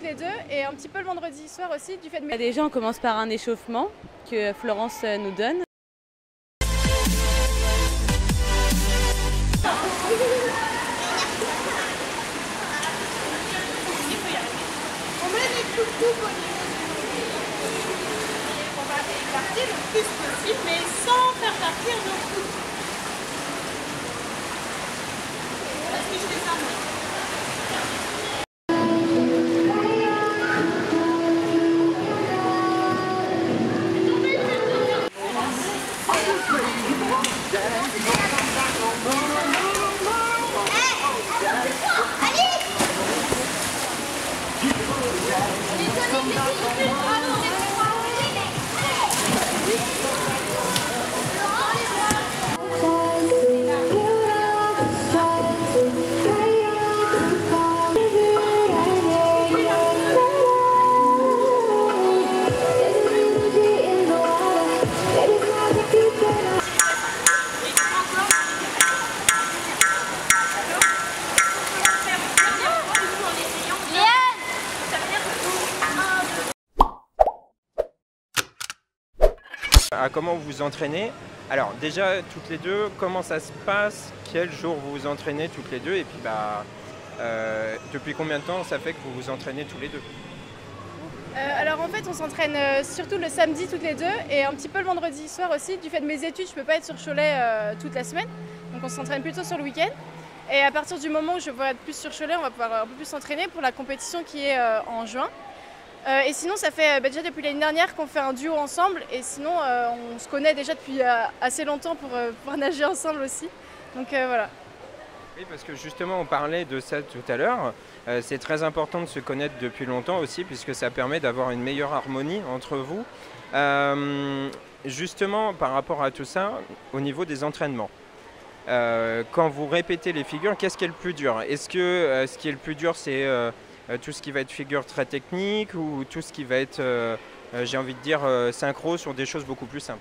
les deux et un petit peu le vendredi soir aussi du fait de... Déjà on commence par un échauffement que Florence nous donne. On va écarter le plus possible, mais sans faire partir nos coudes. Est-ce que je fais ça, moi? À comment vous vous entraînez. Alors déjà toutes les deux, comment ça se passe, quel jour vous vous entraînez toutes les deux et puis depuis combien de temps ça fait que vous vous entraînez tous les deux? Alors en fait on s'entraîne surtout le samedi toutes les deux et un petit peu le vendredi soir aussi. Du fait de mes études je peux pas être sur Cholet toute la semaine, donc on s'entraîne plutôt sur le week-end. Et à partir du moment où je vais être plus sur Cholet, on va pouvoir un peu plus s'entraîner pour la compétition qui est en juin. Et sinon ça fait déjà depuis l'année dernière qu'on fait un duo ensemble et sinon on se connaît déjà depuis assez longtemps pour pouvoir nager ensemble aussi. Donc voilà. Oui, parce que justement on parlait de ça tout à l'heure. C'est très important de se connaître depuis longtemps aussi puisque ça permet d'avoir une meilleure harmonie entre vous. Justement par rapport à tout ça, au niveau des entraînements. Quand vous répétez les figures, qu'est-ce qui est le plus dur? Est-ce que ce qui est le plus dur c'est tout ce qui va être figure très technique ou tout ce qui va être, j'ai envie de dire, synchro sur des choses beaucoup plus simples?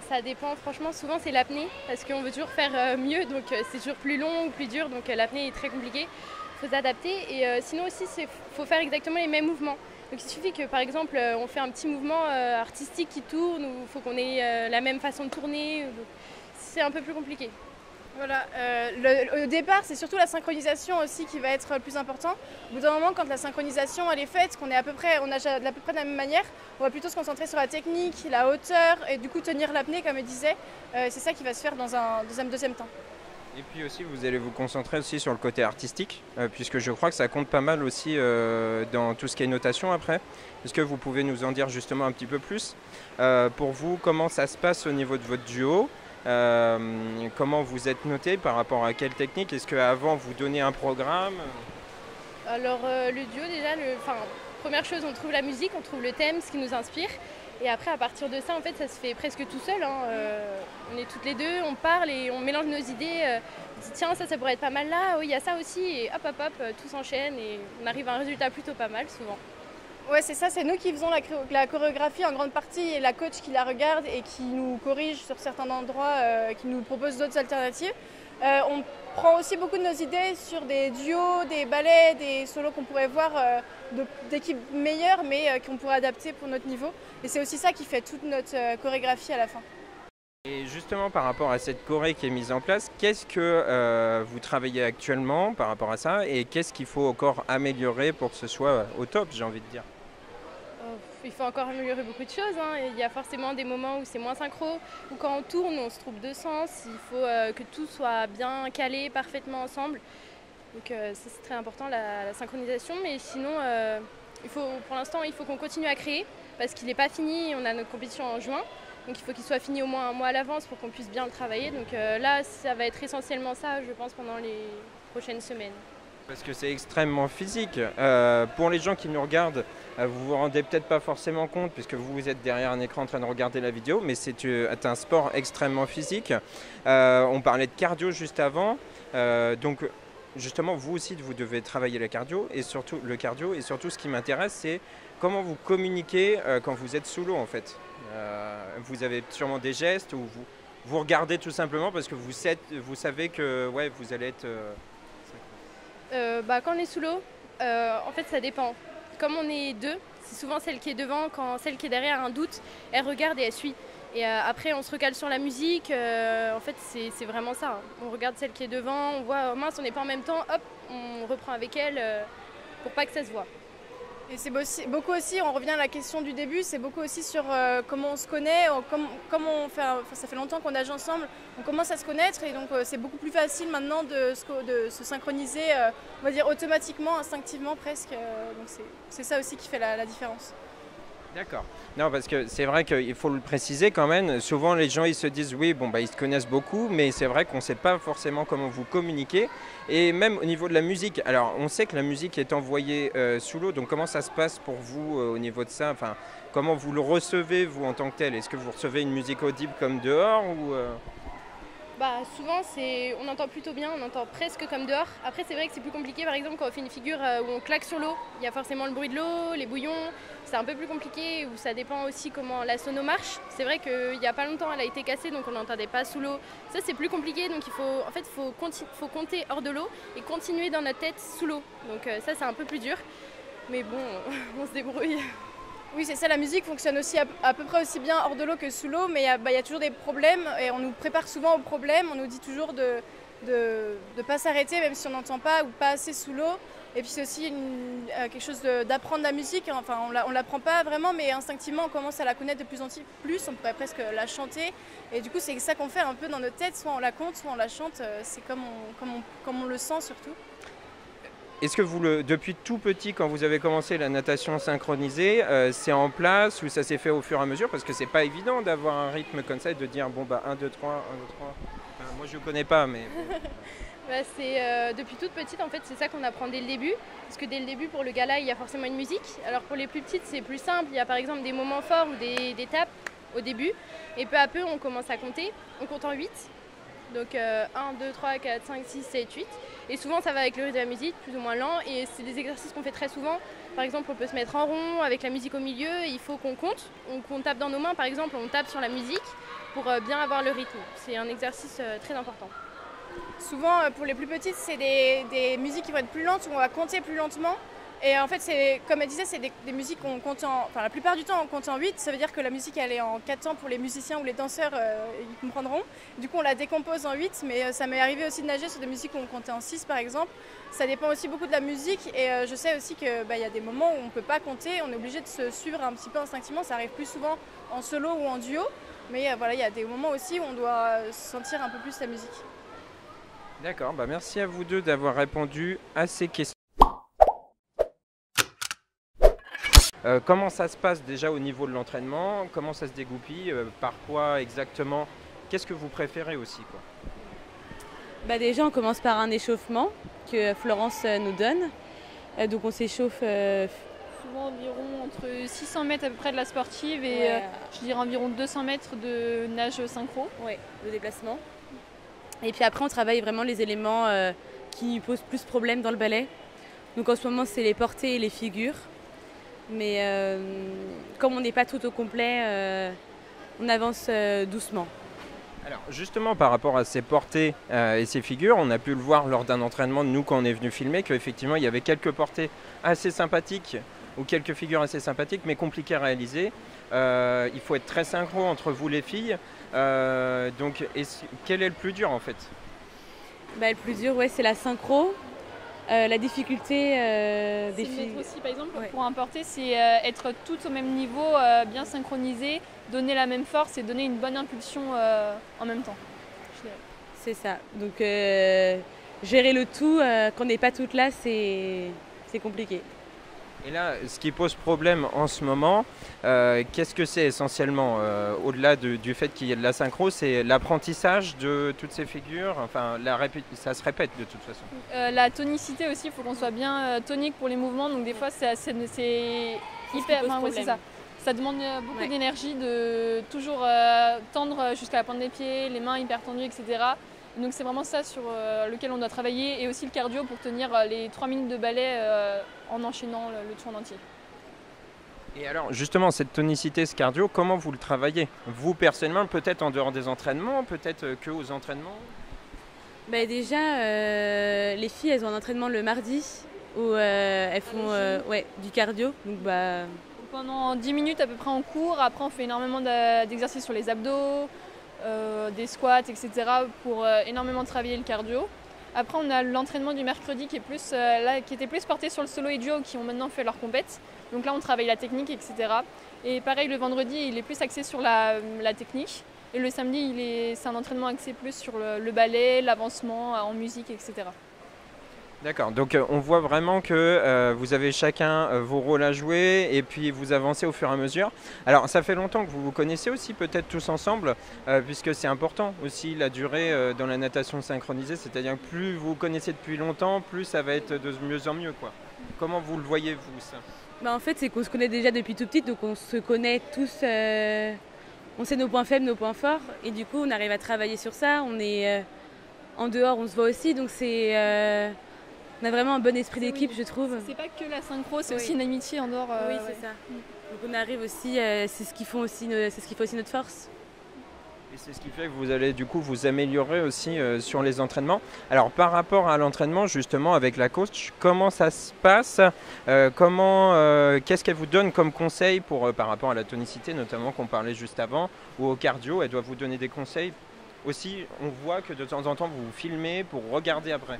Ça dépend, franchement souvent c'est l'apnée parce qu'on veut toujours faire mieux, donc c'est toujours plus long ou plus dur, donc l'apnée est très compliquée, il faut s'adapter et sinon aussi il faut faire exactement les mêmes mouvements. Donc il suffit que par exemple on fait un petit mouvement artistique qui tourne ou il faut qu'on ait la même façon de tourner, c'est un peu plus compliqué. Voilà, au départ c'est surtout la synchronisation aussi qui va être le plus important. Au bout d'un moment quand la synchronisation elle est faite, qu'on est on nage à peu près de la même manière, on va plutôt se concentrer sur la technique, la hauteur et du coup tenir l'apnée comme je disais. C'est ça qui va se faire dans un deuxième temps. Et puis aussi vous allez vous concentrer aussi sur le côté artistique puisque je crois que ça compte pas mal aussi dans tout ce qui est notation après. Est-ce que vous pouvez nous en dire justement un petit peu plus pour vous, comment ça se passe au niveau de votre duo? Comment vous êtes noté par rapport à quelle technique? Est-ce qu'avant vous donnez un programme? Alors le duo déjà, première chose on trouve la musique, on trouve le thème, ce qui nous inspire et après à partir de ça en fait ça se fait presque tout seul. On est toutes les deux, on parle et on mélange nos idées, on dit tiens ça pourrait être pas mal là, oui il y a ça aussi et hop tout s'enchaîne et on arrive à un résultat plutôt pas mal souvent. Ouais c'est ça, c'est nous qui faisons la chorégraphie en grande partie et la coach qui la regarde et qui nous corrige sur certains endroits, qui nous propose d'autres alternatives. On prend aussi beaucoup de nos idées sur des duos, des ballets, des solos qu'on pourrait voir d'équipes meilleures mais qu'on pourrait adapter pour notre niveau. Et c'est aussi ça qui fait toute notre chorégraphie à la fin. Et justement par rapport à cette choré qui est mise en place, qu'est-ce que vous travaillez actuellement par rapport à ça et qu'est-ce qu'il faut encore améliorer pour que ce soit au top, j'ai envie de dire? Il faut encore améliorer beaucoup de choses. Il y a forcément des moments où c'est moins synchro, où quand on tourne, on se trompe de sens. Il faut que tout soit bien calé, parfaitement ensemble. Donc ça c'est très important, la synchronisation. Mais sinon, pour l'instant, il faut qu'on continue à créer parce qu'il n'est pas fini. On a notre compétition en juin. Donc il faut qu'il soit fini au moins un mois à l'avance pour qu'on puisse bien le travailler. Donc là, ça va être essentiellement ça, je pense, pendant les prochaines semaines. Parce que c'est extrêmement physique. Pour les gens qui nous regardent, vous vous rendez peut-être pas forcément compte puisque vous êtes derrière un écran en train de regarder la vidéo, mais c'est un sport extrêmement physique. On parlait de cardio juste avant, donc justement vous aussi vous devez travailler le cardio et surtout ce qui m'intéresse c'est comment vous communiquez quand vous êtes sous l'eau en fait. Vous avez sûrement des gestes ou vous regardez tout simplement parce que vous savez que ouais, vous allez être... Quand on est sous l'eau, En fait, ça dépend. Comme on est deux, c'est souvent celle qui est devant, quand celle qui est derrière a un doute, elle regarde et elle suit. Et après, on se recale sur la musique. En fait, c'est vraiment ça. On regarde celle qui est devant, on voit, oh mince, on n'est pas en même temps, hop, on reprend avec elle pour pas que ça se voit. Et c'est beaucoup aussi, on revient à la question du début, c'est beaucoup aussi sur comment on se connaît, comment on fait, ça fait longtemps qu'on nage ensemble, on commence à se connaître et donc c'est beaucoup plus facile maintenant de se synchroniser, on va dire automatiquement, instinctivement presque. Donc c'est ça aussi qui fait la différence. D'accord. Non, parce que c'est vrai qu'il faut le préciser quand même. Souvent, les gens ils se disent oui, bon, bah, ils se connaissent beaucoup, mais c'est vrai qu'on ne sait pas forcément comment vous communiquer. Et même au niveau de la musique. Alors, on sait que la musique est envoyée sous l'eau. Donc, comment ça se passe pour vous au niveau de ça? Enfin, comment vous le recevez vous en tant que tel? Est-ce que vous recevez une musique audible comme dehors ou Bah, souvent, on entend plutôt bien, on entend presque comme dehors. Après, c'est vrai que c'est plus compliqué, par exemple, quand on fait une figure où on claque sur l'eau. Il y a forcément le bruit de l'eau, les bouillons. C'est un peu plus compliqué, ou ça dépend aussi comment la sono marche. C'est vrai qu'il n'y a pas longtemps, elle a été cassée, donc on n'entendait pas sous l'eau. Ça, c'est plus compliqué, donc faut compter hors de l'eau et continuer dans notre tête sous l'eau. Donc ça, c'est un peu plus dur. Mais bon, on se débrouille. Oui, c'est ça, la musique fonctionne aussi à peu près aussi bien hors de l'eau que sous l'eau, mais il y a toujours des problèmes et on nous prépare souvent aux problèmes, on nous dit toujours de ne pas s'arrêter même si on n'entend pas ou pas assez sous l'eau. Et puis c'est aussi quelque chose d'apprendre la musique, enfin on l'apprend pas vraiment, mais instinctivement on commence à la connaître de plus en plus, on pourrait presque la chanter. Et du coup c'est ça qu'on fait un peu dans notre tête, soit on la compte, soit on la chante, c'est comme on le sent surtout. est-ce que depuis tout petit, quand vous avez commencé la natation synchronisée, c'est en place ou ça s'est fait au fur et à mesure? Parce que c'est pas évident d'avoir un rythme comme ça et de dire bon bah 1, 2, 3, 1, 2, 3. Enfin, moi je ne connais pas, mais... Bah, depuis toute petite, en fait, c'est ça qu'on apprend dès le début. Parce que dès le début, pour le gala, il y a forcément une musique. Alors pour les plus petites, c'est plus simple. Il y a par exemple des moments forts ou des tapes au début. Et peu à peu, on commence à compter. On compte en 8. Donc 1, 2, 3, 4, 5, 6, 7, 8. Et souvent, ça va avec le rythme de la musique, plus ou moins lent. Et c'est des exercices qu'on fait très souvent. Par exemple, on peut se mettre en rond avec la musique au milieu. Et il faut qu'on compte. On tape dans nos mains, par exemple, on tape sur la musique pour bien avoir le rythme. C'est un exercice très important. Souvent, pour les plus petites, c'est des musiques qui vont être plus lentes, où on va compter plus lentement. Et en fait, comme elle disait, c'est des musiques qu'on compte enfin la plupart du temps on compte en 8. Ça veut dire que la musique elle est en 4 temps pour les musiciens ou les danseurs, ils comprendront. Du coup, on la décompose en 8, mais ça m'est arrivé aussi de nager sur des musiques où on comptait en 6 par exemple. Ça dépend aussi beaucoup de la musique et je sais aussi qu'il y a des moments où on ne peut pas compter, on est obligé de se suivre un petit peu instinctivement. Ça arrive plus souvent en solo ou en duo, mais voilà, il y a des moments aussi où on doit sentir un peu plus la musique. D'accord, bah merci à vous deux d'avoir répondu à ces questions. Comment ça se passe déjà au niveau de l'entraînement? Comment ça se dégoupille? Par quoi exactement? Qu'est-ce que vous préférez aussi, quoi? Bah déjà, on commence par un échauffement que Florence nous donne. Donc on s'échauffe souvent environ entre 600 mètres à peu près de la sportive et je dirais environ 200 mètres de nage synchro. Ouais, de déplacement. Et puis après, on travaille vraiment les éléments qui posent plus problème dans le ballet. Donc en ce moment, c'est les portées et les figures. Mais comme on n'est pas tout au complet, on avance doucement. Alors justement, par rapport à ces portées et ces figures, on a pu le voir lors d'un entraînement de nous quand on est venu filmer, qu'effectivement, il y avait quelques portées assez sympathiques ou quelques figures assez sympathiques, mais compliquées à réaliser. Il faut être très synchro entre vous les filles. Donc, quel est le plus dur en fait? Le plus dur, c'est la synchro. La difficulté des filles. Mettre aussi, par exemple, pour un porté, c'est être toutes au même niveau, bien synchronisé, donner la même force et donner une bonne impulsion en même temps. C'est ça. Donc, gérer le tout quand on n'est pas toutes là, c'est compliqué. Et là, ce qui pose problème en ce moment, qu'est-ce que c'est essentiellement au-delà du fait qu'il y ait de la synchro, c'est l'apprentissage de toutes ces figures, enfin ça se répète de toute façon. La tonicité aussi, il faut qu'on soit bien tonique pour les mouvements, donc des fois c'est hyper... c'est ça. Ça demande beaucoup d'énergie de toujours tendre jusqu'à la pointe des pieds, les mains hyper tendues, etc. Donc c'est vraiment ça sur lequel on doit travailler et aussi le cardio pour tenir les 3 minutes de ballet en enchaînant le tour en entier. Et alors justement cette tonicité, ce cardio, comment vous le travaillez? Vous personnellement, peut-être en dehors des entraînements, peut-être que aux entraînements? Déjà, les filles elles ont un entraînement le mardi où elles font du cardio. Donc, pendant 10 minutes à peu près en cours, après on fait énormément d'exercices sur les abdos, des squats, etc. pour énormément travailler le cardio. Après on a l'entraînement du mercredi qui était plus porté sur le solo et duo qui ont maintenant fait leur compète. Donc là on travaille la technique, etc. Et pareil le vendredi il est plus axé sur la technique. Et le samedi c'est un entraînement axé plus sur le ballet, l'avancement en musique, etc. D'accord, donc on voit vraiment que vous avez chacun vos rôles à jouer et puis vous avancez au fur et à mesure. Alors ça fait longtemps que vous vous connaissez aussi peut-être tous ensemble, puisque c'est important aussi la durée dans la natation synchronisée, c'est-à-dire que plus vous vous connaissez depuis longtemps, plus ça va être de mieux en mieux, quoi. Comment vous le voyez-vous ça? En fait c'est qu'on se connaît déjà depuis tout petit, donc on se connaît tous, on sait nos points faibles, nos points forts, et du coup on arrive à travailler sur ça. On est en dehors, on se voit aussi, donc on a vraiment un bon esprit d'équipe, je trouve. C'est pas que la synchro, c'est aussi une amitié en dehors. Oui, c'est ça. Donc on arrive aussi, c'est ce qui fait aussi notre force. Et c'est ce qui fait que vous allez du coup vous améliorer aussi sur les entraînements. Alors par rapport à l'entraînement justement avec la coach, comment ça se passe? Qu'est-ce qu'elle vous donne comme conseil par rapport à la tonicité notamment qu'on parlait juste avant, ou au cardio? Elle doit vous donner des conseils. Aussi, on voit que de temps en temps vous vous filmez pour regarder après.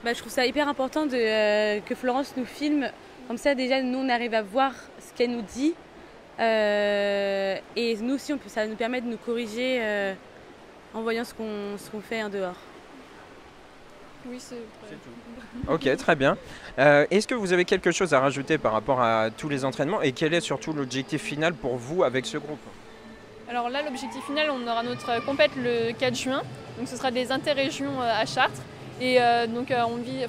Je trouve ça hyper important que Florence nous filme. Comme ça, déjà, nous, on arrive à voir ce qu'elle nous dit. Et nous aussi, ça nous permet de nous corriger en voyant ce qu'on fait en dehors. Oui, c'est tout. Ok, très bien. Est-ce que vous avez quelque chose à rajouter par rapport à tous les entraînements? Et quel est surtout l'objectif final pour vous avec ce groupe? Alors là, l'objectif final, on aura notre compète le 4 juin. Donc ce sera des interrégions à Chartres. Et donc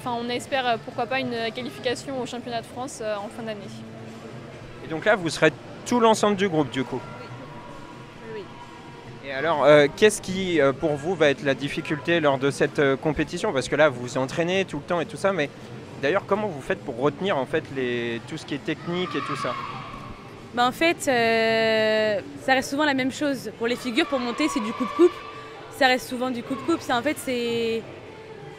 on espère pourquoi pas une qualification au championnat de France en fin d'année. Et donc là vous serez tout l'ensemble du groupe du coup? Oui. Et alors qu'est-ce qui pour vous va être la difficulté lors de cette compétition? Parce que là vous vous entraînez tout le temps et tout ça, mais d'ailleurs comment vous faites pour retenir en fait tout ce qui est technique et tout ça? En fait ça reste souvent la même chose. Pour les figures, pour monter c'est du coupe-coupe. Ça reste souvent du coupe-coupe.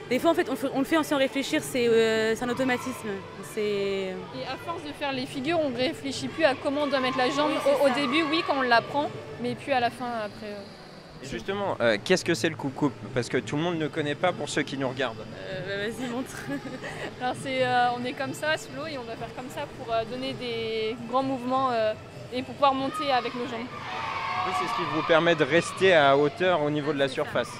Des fois, en fait, on le fait sans réfléchir, c'est un automatisme. Et à force de faire les figures, on ne réfléchit plus à comment on doit mettre la jambe. Au début, oui, quand on l'apprend, mais puis à la fin, après. Et justement, qu'est-ce que c'est le coupe-coupe? Parce que tout le monde ne connaît pas pour ceux qui nous regardent. Vas-y, montre. Alors, on est comme ça, sous l'eau, et on doit faire comme ça pour donner des grands mouvements et pour pouvoir monter avec nos jambes. Oui, c'est ce qui vous permet de rester à hauteur au niveau de la surface.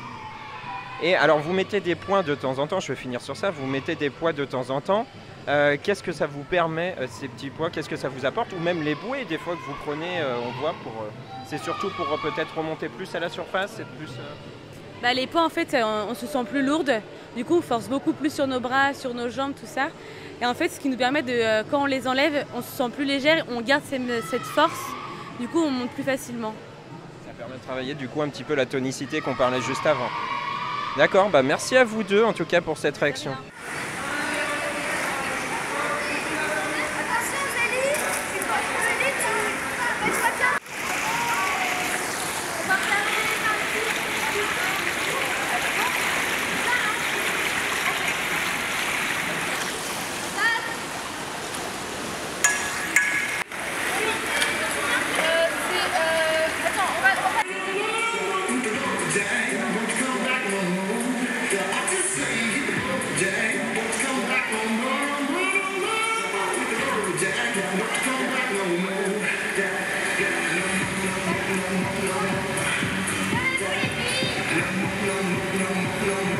Et alors vous mettez des points de temps en temps, je vais finir sur ça, vous mettez des poids de temps en temps. Qu'est-ce que ça vous permet, ces petits poids? Qu'est-ce que ça vous apporte? Ou même les bouées des fois que vous prenez, on voit, c'est surtout pour peut-être remonter plus à la surface Les poids en fait, on se sent plus lourde. Du coup on force beaucoup plus sur nos bras, sur nos jambes, tout ça. Et en fait ce qui nous permet quand on les enlève, on se sent plus légère, on garde cette force. Du coup on monte plus facilement. Ça permet de travailler du coup un petit peu la tonicité qu'on parlait juste avant. D'accord, merci à vous deux en tout cas pour cette réaction. No.